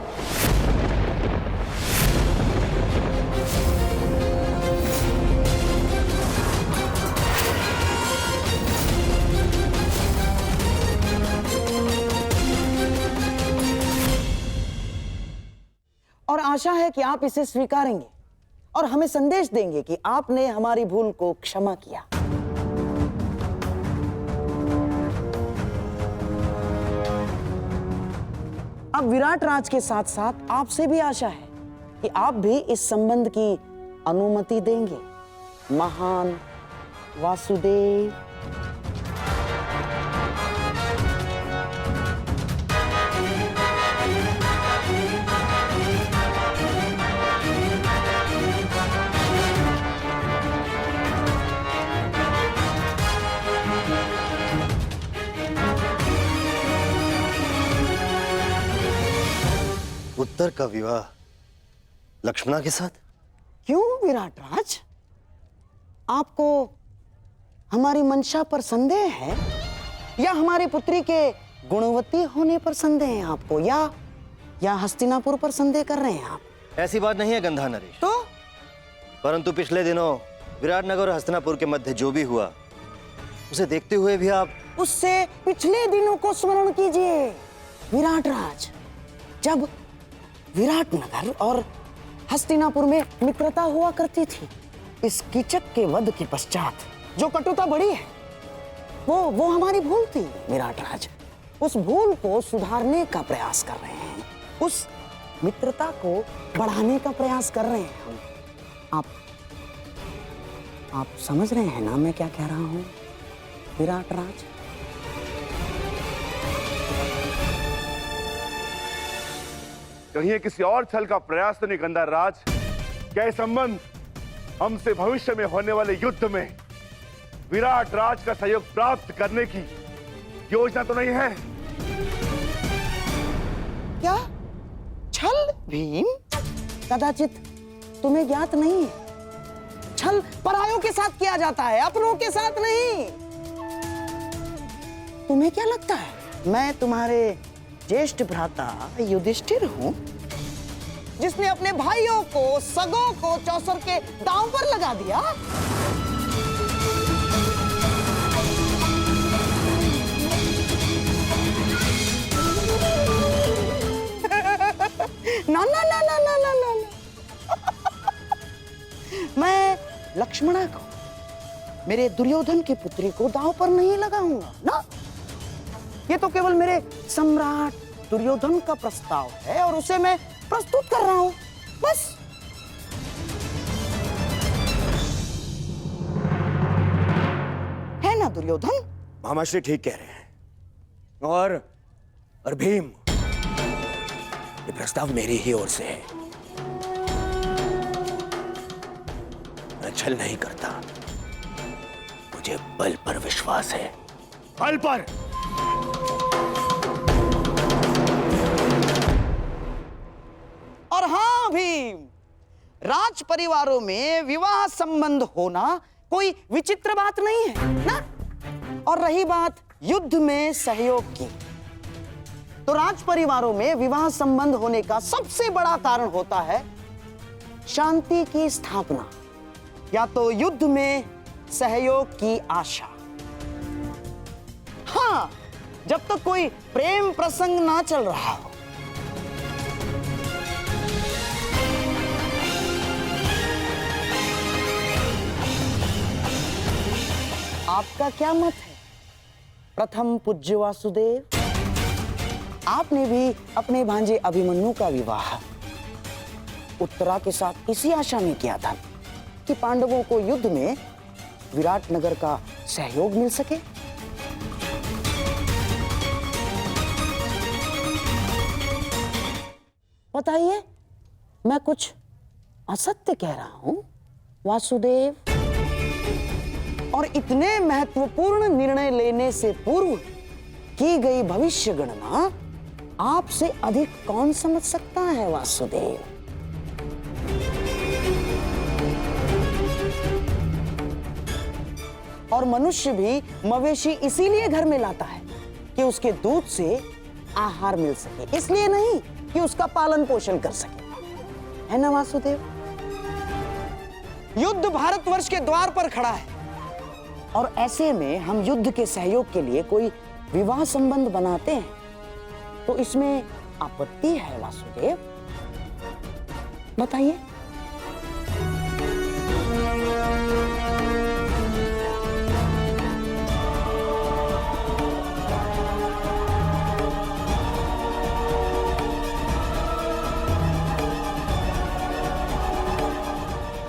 और आशा है कि आप इसे स्वीकारेंगे और हमें संदेश देंगे कि आपने हमारी भूल को क्षमा किया। अब विराट राज के साथ साथ आपसे भी आशा है कि आप भी इस संबंध की अनुमति देंगे। महान वासुदेव। उत्तर का विवाह लक्ष्मणा के साथ? क्यों विराट राज, आपको हमारी मंशा पर संदेह है या हमारी पुत्री के गुणवती होने पर संदेह है आपको, या हस्तिनापुर पर संदेह कर रहे हैं आप? ऐसी बात नहीं है गंधार नरेश। तो परंतु पिछले दिनों विराटनगर और हस्तिनापुर के मध्य जो भी हुआ उसे देखते हुए भी आप उससे पिछले दिनों को स्मरण कीजिए विराट राज, जब विराटनगर और हस्तिनापुर में मित्रता हुआ करती थी। इस कीचक के वध के पश्चात जो कटुता बढ़ी है वो हमारी भूल थी विराट राज। उस भूल को सुधारने का प्रयास कर रहे हैं, उस मित्रता को बढ़ाने का प्रयास कर रहे हैं हम। आप समझ रहे हैं ना मैं क्या कह रहा हूं विराट राज? कहीं ये किसी और छल का प्रयास तो नहीं गंधार राज? क्या ये संबंध हमसे भविष्य में होने वाले युद्ध में विराट राज का सहयोग प्राप्त करने की योजना तो नहीं है? क्या छल भीम? कदाचित तुम्हें ज्ञात नहीं है, छल परायों के साथ किया जाता है, अपनों के साथ नहीं। तुम्हें क्या लगता है मैं तुम्हारे ज्येष्ठ भ्राता युधिष्ठिर हूं, जिसने अपने भाइयों को, सगों को चौसर के दांव पर लगा दिया? ना ना ना ना ना ना ना मैं लक्ष्मणा को, मेरे दुर्योधन की पुत्री को दांव पर नहीं लगाऊंगा ना। ये तो केवल मेरे सम्राट दुर्योधन का प्रस्ताव है और उसे मैं प्रस्तुत कर रहा हूं, बस। है ना दुर्योधन? मामाश्री ठीक कह रहे हैं। और भीम, ये प्रस्ताव मेरी ही ओर से है। मैं छल नहीं करता, मुझे बल पर विश्वास है, बल पर। और हाँ भीम, राज परिवारों में विवाह संबंध होना कोई विचित्र बात नहीं है ना। और रही बात युद्ध में सहयोग की, तो राज परिवारों में विवाह संबंध होने का सबसे बड़ा कारण होता है शांति की स्थापना, या तो युद्ध में सहयोग की आशा। हाँ, जब तक कोई प्रेम प्रसंग ना चल रहा हो। आपका क्या मत है प्रथम पूज्य वासुदेव? आपने भी अपने भांजे अभिमन्यु का विवाह उत्तरा के साथ इसी आशा में किया था कि पांडवों को युद्ध में विराटनगर का सहयोग मिल सके। बताइए, मैं कुछ असत्य कह रहा हूं वासुदेव? और इतने महत्वपूर्ण निर्णय लेने से पूर्व की गई भविष्य गणना आपसे अधिक कौन समझ सकता है वासुदेव? और मनुष्य भी मवेशी इसीलिए घर में लाता है कि उसके दूध से आहार मिल सके, इसलिए नहीं कि उसका पालन पोषण कर सके, है ना वासुदेव? युद्ध भारतवर्ष के द्वार पर खड़ा है और ऐसे में हम युद्ध के सहयोग के लिए कोई विवाह संबंध बनाते हैं तो इसमें आपत्ति है वासुदेव? बताइए।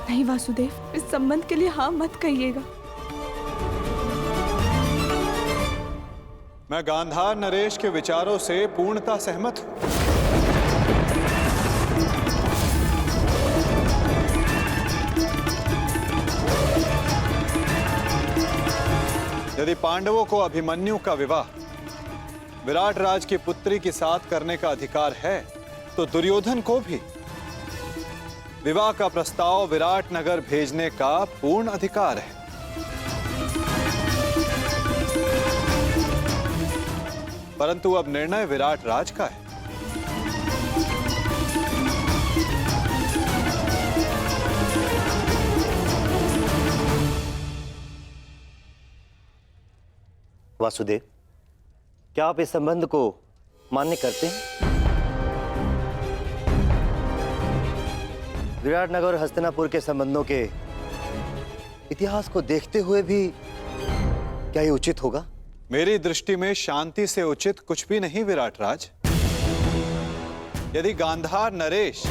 नहीं वासुदेव, इस संबंध के लिए हाँ मत कहिएगा। मैं गांधार नरेश के विचारों से पूर्णतः सहमत हूं। यदि पांडवों को अभिमन्यु का विवाह विराट राज की पुत्री के साथ करने का अधिकार है, तो दुर्योधन को भी विवाह का प्रस्ताव विराट नगर भेजने का पूर्ण अधिकार है। परंतु अब निर्णय विराट राज का है। वासुदेव, क्या आप इस संबंध को मान्य करते हैं? विराटनगर और हस्तिनापुर के संबंधों के इतिहास को देखते हुए भी क्या ये उचित होगा? मेरी दृष्टि में शांति से उचित कुछ भी नहीं विराट राज। यदि गांधार नरेश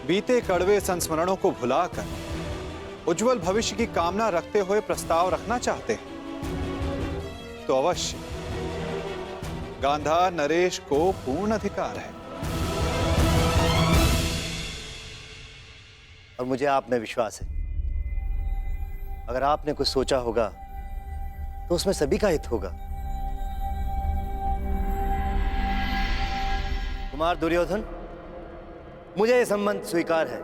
बीते कड़वे संस्मरणों को भुलाकर उज्जवल भविष्य की कामना रखते हुए प्रस्ताव रखना चाहते हैं तो अवश्य गांधार नरेश को पूर्ण अधिकार है। और मुझे आप में विश्वास है, अगर आपने कुछ सोचा होगा तो उसमें सभी का हित होगा। कुमार दुर्योधन, मुझे यह संबंध स्वीकार है।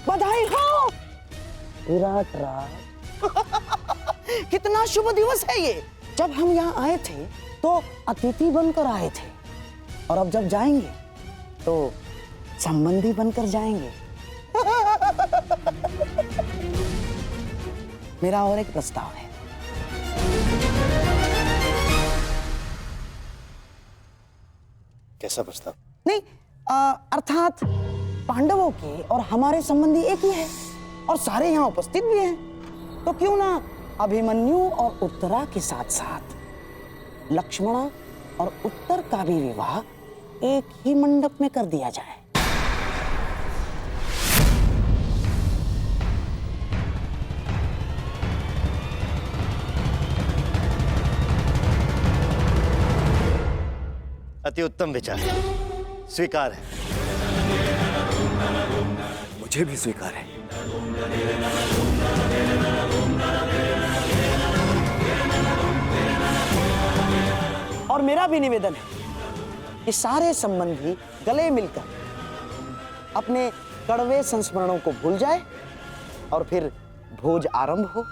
बधाई हो विराट राज। कितना शुभ दिवस है ये। जब हम यहाँ आए थे तो अतिथि बनकर आए थे, और अब जब जाएंगे तो संबंधी बनकर जाएंगे। मेरा और एक प्रस्ताव है। कैसा प्रस्ताव? नहीं, अर्थात पांडवों के और हमारे संबंधी एक ही है, और सारे यहाँ उपस्थित भी हैं, तो क्यों ना अभिमन्यु और उत्तरा के साथ साथ लक्ष्मणा और उत्तर का भी विवाह एक ही मंडप में कर दिया जाए। अति उत्तम विचार, स्वीकार है। मुझे भी स्वीकार है। और मेरा भी निवेदन है कि सारे संबंधी गले मिलकर अपने कड़वे संस्मरणों को भूल जाए और फिर भोज आरंभ हो।